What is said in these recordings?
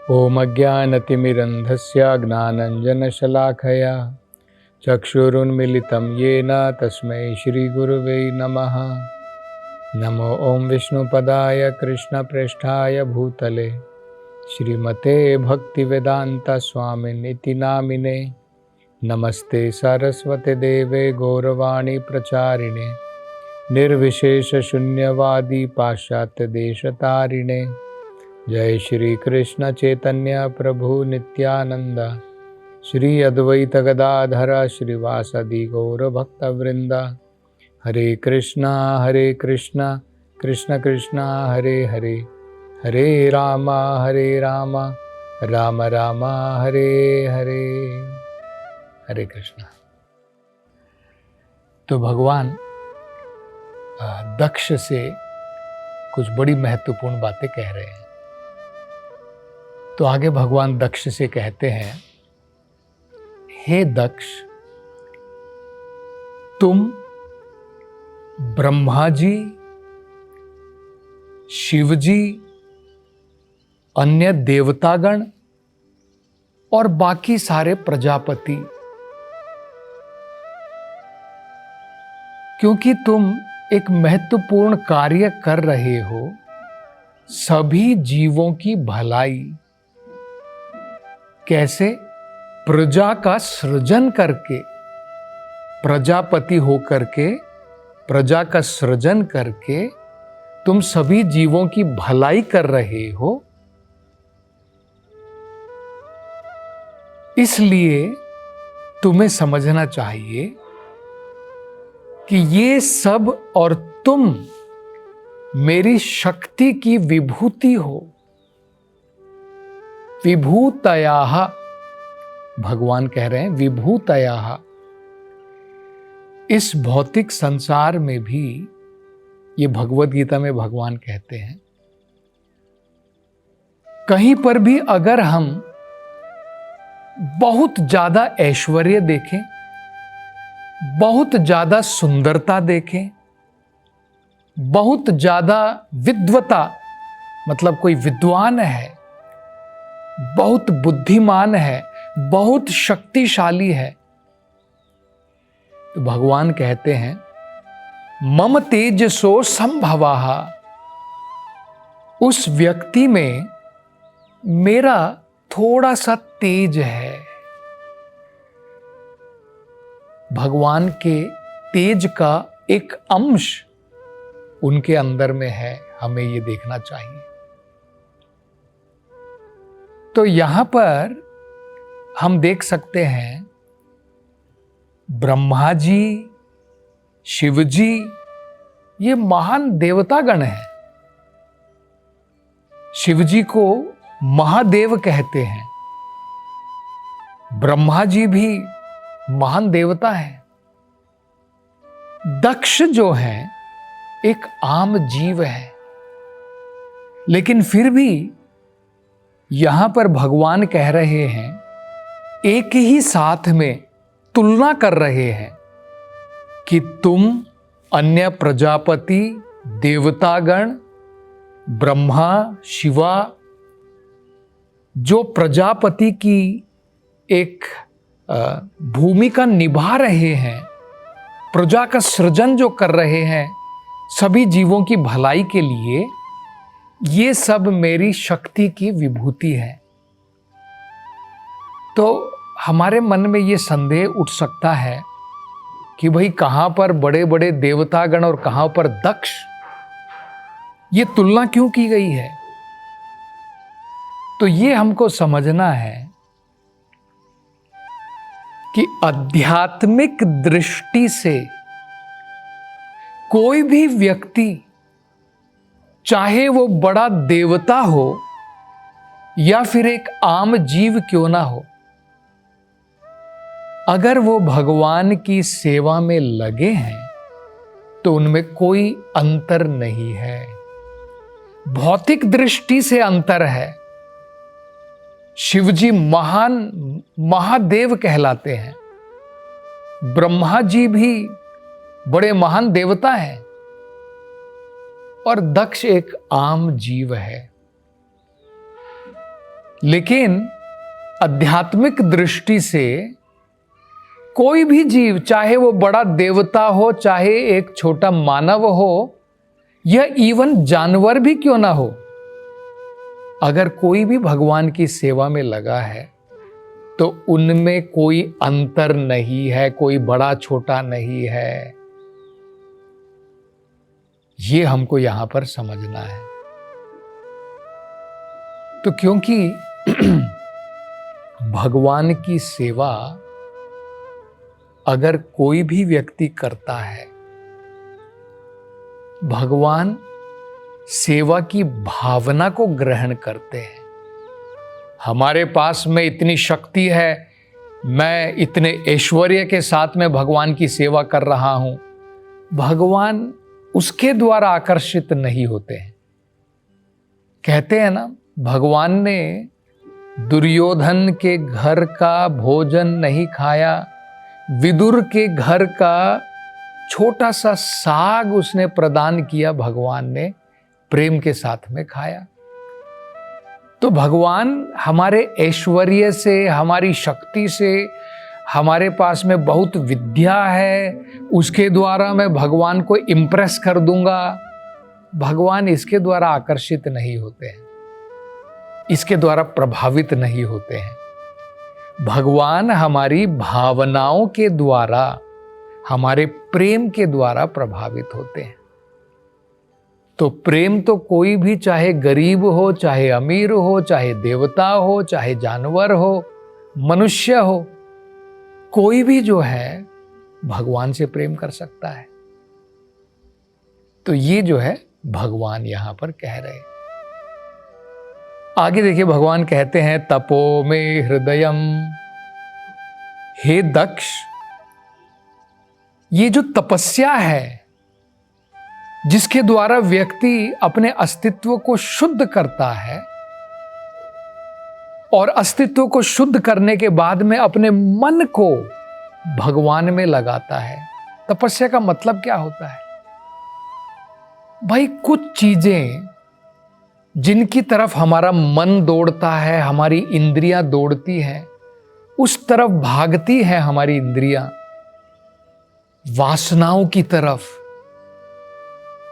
ॐ अज्ञानतिमिरन्धस्य ज्ञानाञ्जनशलाखया चक्षुरुन्मिलितं येन तस्मै श्रीगुरुवे नमः। नमो ॐ विष्णुपदाय कृष्णप्रेष्ठाय भूतले श्रीमते भक्तिवेदान्तस्वामिनिति नामिने। नमस्ते सरस्वते देवे गौरवाणी प्रचारिणे निर्विशेषशून्यवादी पाश्चात्यदेशतारिणे। जय श्री कृष्ण चैतन्य प्रभु नित्यानंद श्री अद्वैत गदाधर श्रीवासदि गौर भक्तवृंद। हरे कृष्णा कृष्ण कृष्ण हरे हरे, हरे राम राम राम हरे हरे। हरे कृष्णा। तो भगवान दक्ष से कुछ बड़ी महत्वपूर्ण बातें कह रहे हैं। तो आगे भगवान दक्ष से कहते हैं, हे दक्ष, तुम ब्रह्मा जी, शिव जी, अन्य देवतागण और बाकी सारे प्रजापति, क्योंकि तुम एक महत्वपूर्ण कार्य कर रहे हो, सभी जीवों की भलाई। कैसे? प्रजा का सृजन करके, प्रजापति होकर के, प्रजा का सृजन करके तुम सभी जीवों की भलाई कर रहे हो। इसलिए तुम्हें समझना चाहिए कि ये सब और तुम मेरी शक्ति की विभूति हो। विभूतयाः, भगवान कह रहे हैं विभूतयाः। इस भौतिक संसार में भी, ये भगवद गीता में भगवान कहते हैं, कहीं पर भी अगर हम बहुत ज्यादा ऐश्वर्य देखें, बहुत ज्यादा सुंदरता देखें, बहुत ज्यादा विद्वता, मतलब कोई विद्वान है, बहुत बुद्धिमान है, बहुत शक्तिशाली है, तो भगवान कहते हैं मम तेजसो संभवाः, उस व्यक्ति में मेरा थोड़ा सा तेज है। भगवान के तेज का एक अंश उनके अंदर में है, हमें ये देखना चाहिए। तो यहां पर हम देख सकते हैं ब्रह्मा जी, शिव जी, ये महान देवतागण हैं। शिव जी को महादेव कहते हैं। ब्रह्मा जी भी महान देवता हैं। दक्ष जो है एक आम जीव है, लेकिन फिर भी यहां पर भगवान कह रहे हैं, एक ही साथ में तुलना कर रहे हैं कि तुम अन्य प्रजापति, देवतागण, ब्रह्मा, शिवा, जो प्रजापति की एक भूमिका निभा रहे हैं, प्रजा का सृजन जो कर रहे हैं सभी जीवों की भलाई के लिए, ये सब मेरी शक्ति की विभूति है। तो हमारे मन में ये संदेह उठ सकता है कि भाई कहां पर बड़े बड़े देवतागण और कहां पर दक्ष, ये तुलना क्यों की गई है? तो ये हमको समझना है कि आध्यात्मिक दृष्टि से कोई भी व्यक्ति, चाहे वो बड़ा देवता हो या फिर एक आम जीव क्यों ना हो, अगर वो भगवान की सेवा में लगे हैं तो उनमें कोई अंतर नहीं है। भौतिक दृष्टि से अंतर है। शिवजी महान महादेव कहलाते हैं, ब्रह्मा जी भी बड़े महान देवता हैं, और दक्ष एक आम जीव है। लेकिन आध्यात्मिक दृष्टि से कोई भी जीव, चाहे वो बड़ा देवता हो, चाहे एक छोटा मानव हो, या इवन जानवर भी क्यों ना हो, अगर कोई भी भगवान की सेवा में लगा है तो उनमें कोई अंतर नहीं है, कोई बड़ा छोटा नहीं है। ये हमको यहां पर समझना है। तो क्योंकि भगवान की सेवा अगर कोई भी व्यक्ति करता है, भगवान सेवा की भावना को ग्रहण करते हैं। हमारे पास में इतनी शक्ति है, मैं इतने ऐश्वर्य के साथ में भगवान की सेवा कर रहा हूं, भगवान उसके द्वारा आकर्षित नहीं होते हैं। कहते हैं ना, भगवान ने दुर्योधन के घर का भोजन नहीं खाया, विदुर के घर का छोटा सा साग उसने प्रदान किया, भगवान ने प्रेम के साथ में खाया। तो भगवान हमारे ऐश्वर्य से, हमारी शक्ति से, हमारे पास में बहुत विद्या है, उसके द्वारा मैं भगवान को इम्प्रेस कर दूंगा, भगवान इसके द्वारा आकर्षित नहीं होते हैं, इसके द्वारा प्रभावित नहीं होते हैं। भगवान हमारी भावनाओं के द्वारा, हमारे प्रेम के द्वारा प्रभावित होते हैं। तो प्रेम तो कोई भी, चाहे गरीब हो, चाहे अमीर हो, चाहे देवता हो, चाहे जानवर हो, मनुष्य हो, कोई भी जो है भगवान से प्रेम कर सकता है। तो ये जो है भगवान यहां पर कह रहे हैं। आगे देखिए, भगवान कहते हैं तपो में हृदयम। हे दक्ष, ये जो तपस्या है जिसके द्वारा व्यक्ति अपने अस्तित्व को शुद्ध करता है और अस्तित्व को शुद्ध करने के बाद में अपने मन को भगवान में लगाता है, तपस्या का मतलब क्या होता है भाई? कुछ चीजें जिनकी तरफ हमारा मन दौड़ता है, हमारी इंद्रियां दौड़ती हैं, उस तरफ भागती है हमारी इंद्रियां, वासनाओं की तरफ,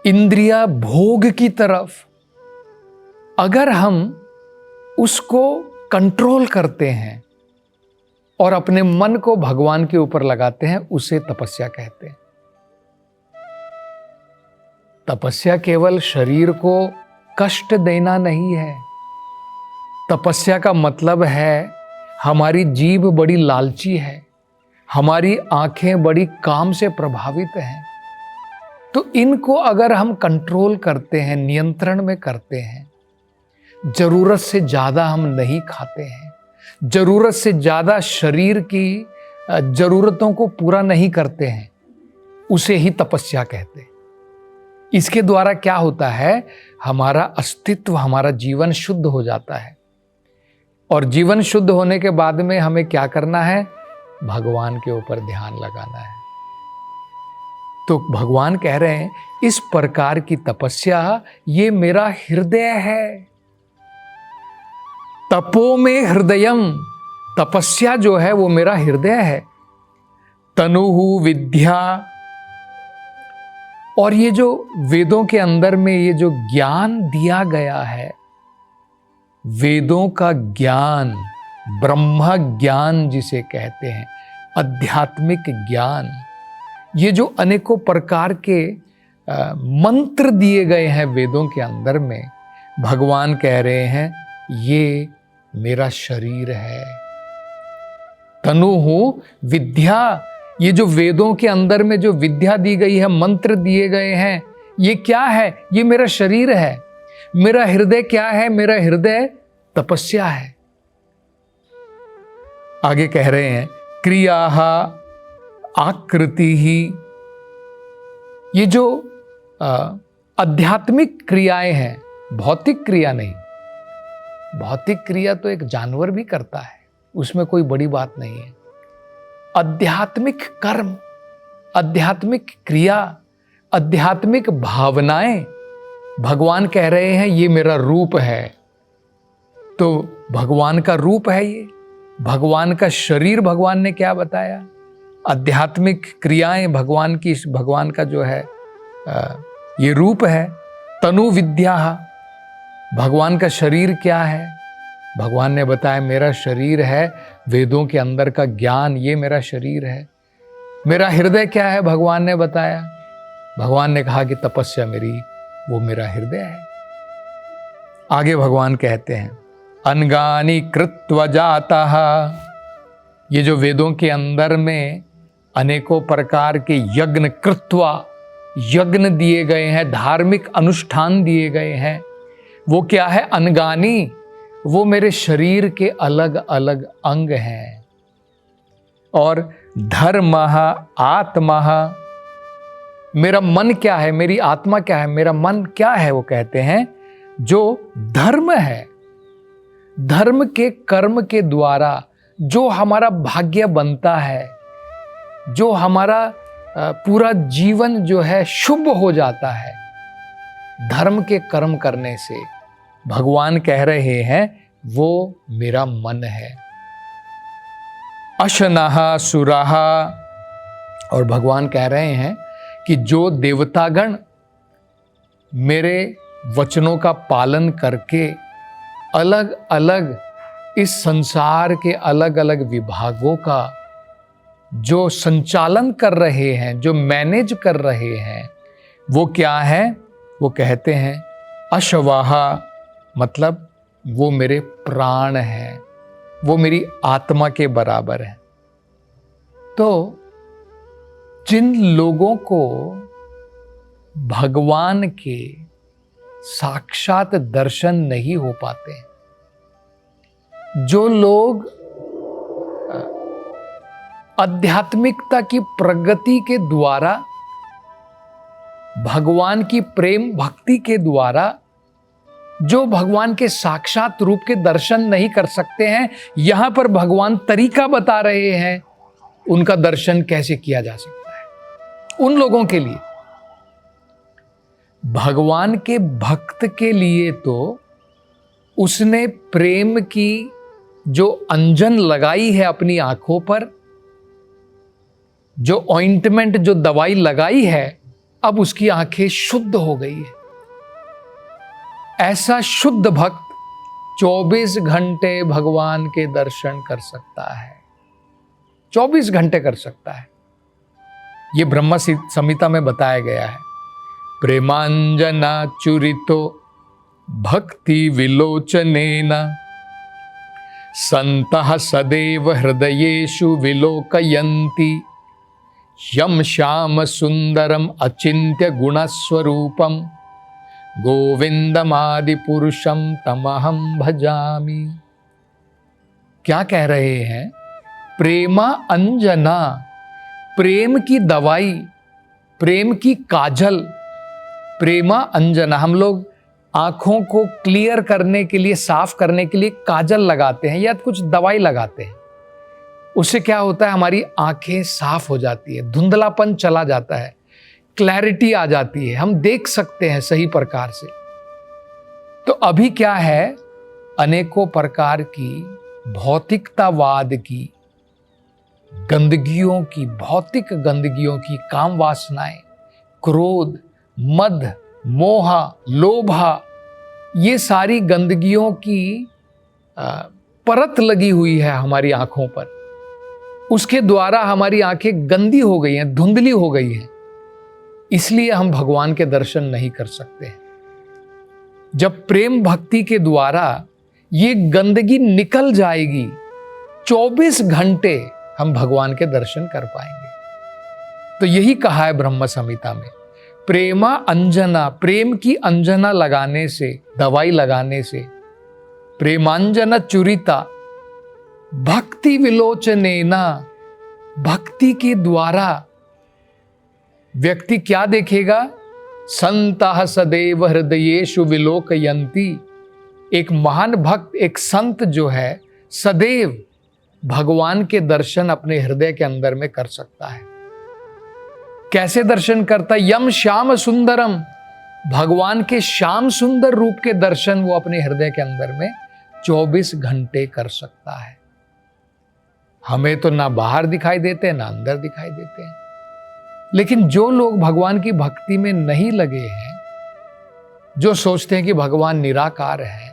इंद्रिया भोग की तरफ। अगर हम उसको कंट्रोल करते हैं और अपने मन को भगवान के ऊपर लगाते हैं, उसे तपस्या कहते हैं। तपस्या केवल शरीर को कष्ट देना नहीं है। तपस्या का मतलब है हमारी जीभ बड़ी लालची है, हमारी आंखें बड़ी काम से प्रभावित हैं, तो इनको अगर हम कंट्रोल करते हैं, नियंत्रण में करते हैं, जरूरत से ज्यादा हम नहीं खाते हैं, जरूरत से ज्यादा शरीर की जरूरतों को पूरा नहीं करते हैं, उसे ही तपस्या कहते हैं। इसके द्वारा क्या होता है, हमारा अस्तित्व, हमारा जीवन शुद्ध हो जाता है। और जीवन शुद्ध होने के बाद में हमें क्या करना है? भगवान के ऊपर ध्यान लगाना है। तो भगवान कह रहे हैं इस प्रकार की तपस्या ये मेरा हृदय है। तपो में हृदयम, तपस्या जो है वो मेरा हृदय है। तनुहु विद्या, और ये जो वेदों के अंदर में ये जो ज्ञान दिया गया है, वेदों का ज्ञान, ब्रह्म ज्ञान जिसे कहते हैं, आध्यात्मिक ज्ञान, ये जो अनेकों प्रकार के मंत्र दिए गए हैं वेदों के अंदर में, भगवान कह रहे हैं ये मेरा शरीर है। तनुहु विद्या, ये जो वेदों के अंदर में जो विद्या दी गई है, मंत्र दिए गए हैं, ये क्या है? ये मेरा शरीर है। मेरा हृदय क्या है? मेरा हृदय तपस्या है। आगे कह रहे हैं क्रिया आकृति ही, ये जो आध्यात्मिक क्रियाएं हैं, भौतिक क्रिया नहीं। भौतिक क्रिया तो एक जानवर भी करता है, उसमें कोई बड़ी बात नहीं है। आध्यात्मिक कर्म, आध्यात्मिक क्रिया, आध्यात्मिक भावनाएं, भगवान कह रहे हैं ये मेरा रूप है। तो भगवान का रूप है ये, भगवान का शरीर भगवान ने क्या बताया, आध्यात्मिक क्रियाएं भगवान का जो है ये रूप है। तनु विद्या, भगवान का शरीर क्या है, भगवान ने बताया मेरा शरीर है वेदों के अंदर का ज्ञान, ये मेरा शरीर है। मेरा हृदय क्या है, भगवान ने बताया, भगवान ने कहा कि तपस्या मेरी, वो मेरा हृदय है। आगे भगवान कहते हैं अनगानि कृत्वा जातः, ये जो वेदों के अंदर में अनेकों प्रकार के यज्ञ कृत्वा, यज्ञ दिए गए हैं, धार्मिक अनुष्ठान दिए गए हैं, वो क्या है, अनगानी, वो मेरे शरीर के अलग अलग अंग हैं। और धर्मः आत्मा, मेरा मन क्या है, मेरी आत्मा क्या है, मेरा मन क्या है, वो कहते हैं जो धर्म है। धर्म के कर्म के द्वारा जो हमारा भाग्य बनता है, जो हमारा पूरा जीवन जो है शुभ हो जाता है धर्म के कर्म करने से, भगवान कह रहे हैं वो मेरा मन है। अशनः सुरः, और भगवान कह रहे हैं कि जो देवतागण मेरे वचनों का पालन करके अलग अलग इस संसार के अलग अलग विभागों का जो संचालन कर रहे हैं, जो मैनेज कर रहे हैं, वो क्या है, वो कहते हैं अश्वाह, मतलब वो मेरे प्राण हैं, वो मेरी आत्मा के बराबर है। तो जिन लोगों को भगवान के साक्षात दर्शन नहीं हो पाते, जो लोग आध्यात्मिकता की प्रगति के द्वारा, भगवान की प्रेम भक्ति के द्वारा जो भगवान के साक्षात रूप के दर्शन नहीं कर सकते हैं, यहां पर भगवान तरीका बता रहे हैं उनका दर्शन कैसे किया जा सकता है। उन लोगों के लिए, भगवान के भक्त के लिए तो उसने प्रेम की जो अंजन लगाई है अपनी आंखों पर, जो ऑइंटमेंट, जो दवाई लगाई है, अब उसकी आंखें शुद्ध हो गई है। ऐसा शुद्ध भक्त 24 घंटे भगवान के दर्शन कर सकता है, 24 घंटे कर सकता है। यह ब्रह्म संहिता में बताया गया है। प्रेमांजना चुरितो भक्ति विलोचनेन संतः सदैव हृदयेषु विलोकयन्ति यम श्याम सुंदरम अचिंत्य गुणस्वरूपम गोविंदमादि पुरुषम तमहम भजामि। क्या कह रहे हैं, प्रेमा अंजना, प्रेम की दवाई, प्रेम की काजल, प्रेमा अंजना। हम लोग आंखों को क्लियर करने के लिए, साफ करने के लिए काजल लगाते हैं या कुछ दवाई लगाते हैं। उससे क्या होता है, हमारी आंखें साफ हो जाती है, धुंधलापन चला जाता है, क्लैरिटी आ जाती है, हम देख सकते हैं सही प्रकार से। तो अभी क्या है, अनेकों प्रकार की भौतिकतावाद की गंदगियों की, भौतिक गंदगियों की, काम वासनाएं, क्रोध, मद, मोह, लोभा, ये सारी गंदगियों की परत लगी हुई है हमारी आंखों पर। उसके द्वारा हमारी आंखें गंदी हो गई हैं, धुंधली हो गई हैं, इसलिए हम भगवान के दर्शन नहीं कर सकते। जब प्रेम भक्ति के द्वारा ये गंदगी निकल जाएगी, 24 घंटे हम भगवान के दर्शन कर पाएंगे। तो यही कहा है ब्रह्म संहिता में, प्रेमा अंजना, प्रेम की अंजना लगाने से, दवाई लगाने से, प्रेमांजना चुरिता भक्ति विलोचनेना, भक्ति के द्वारा व्यक्ति क्या देखेगा, संतः सदैव हृदयेषु विलोकयन्ति। एक महान भक्त, एक संत जो है, सदैव भगवान के दर्शन अपने हृदय के अंदर में कर सकता है। कैसे दर्शन करता है, यम श्याम सुंदरम, भगवान के श्याम सुंदर रूप के दर्शन वो अपने हृदय के अंदर में 24 घंटे कर सकता है। हमें तो ना बाहर दिखाई देते ना अंदर दिखाई देते हैं, लेकिन जो लोग भगवान की भक्ति में नहीं लगे हैं, जो सोचते हैं कि भगवान निराकार है,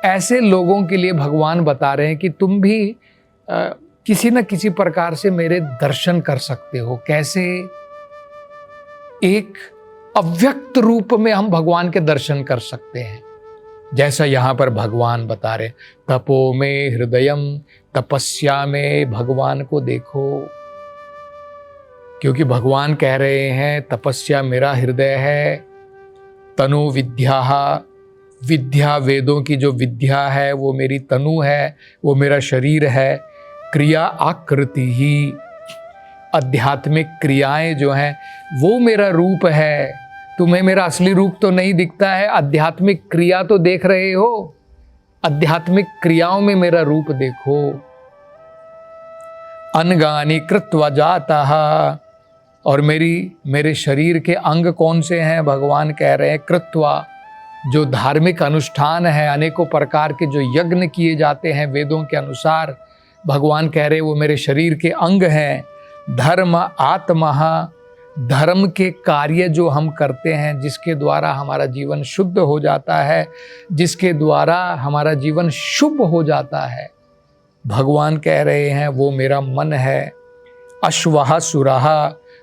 ऐसे लोगों के लिए भगवान बता रहे हैं कि तुम भी किसी न किसी प्रकार से मेरे दर्शन कर सकते हो। कैसे? एक अव्यक्त रूप में हम भगवान के दर्शन कर सकते हैं। जैसा यहां पर भगवान बता रहे, तपो में हृदयम, तपस्या में भगवान को देखो। क्योंकि भगवान कह रहे हैं तपस्या मेरा हृदय है, तनु विद्या, विद्या वेदों की जो विद्या है वो मेरी तनु है, वो मेरा शरीर है। क्रिया आकृति ही, आध्यात्मिक क्रियाएं जो हैं वो मेरा रूप है। तुम्हें मेरा असली रूप तो नहीं दिखता है, आध्यात्मिक क्रिया तो देख रहे हो, आध्यात्मिक क्रियाओं में मेरा रूप देखो। अनगानि कृत्वा जाता, और मेरे शरीर के अंग कौन से हैं? भगवान कह रहे हैं कृत्वा, जो धार्मिक अनुष्ठान है, अनेकों प्रकार के जो यज्ञ किए जाते हैं वेदों के अनुसार, भगवान कह रहे हैं वो मेरे शरीर के अंग हैं। धर्म आत्मा, धर्म के कार्य जो हम करते हैं, जिसके द्वारा हमारा जीवन शुद्ध हो जाता है, जिसके द्वारा हमारा जीवन शुभ हो जाता है, भगवान कह रहे हैं वो मेरा मन है। अश्वः सुरः,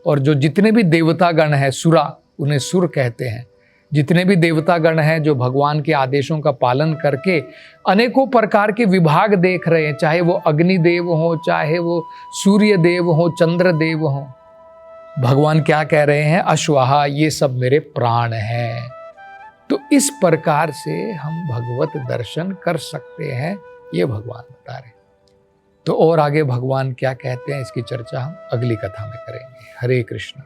और जो जितने भी देवतागण हैं, सुरा उन्हें सुर कहते हैं, जितने भी देवतागण हैं जो भगवान के आदेशों का पालन करके अनेकों प्रकार के विभाग देख रहे हैं, चाहे वो अग्निदेव हो, चाहे वो सूर्य देव हो, चंद्र देव हो, भगवान क्या कह रहे हैं? अश्वहा, ये सब मेरे प्राण हैं। तो इस प्रकार से हम भगवत दर्शन कर सकते हैं, ये भगवान बता रहे हैं। तो और आगे भगवान क्या कहते हैं इसकी चर्चा हम अगली कथा में करेंगे। हरे कृष्ण।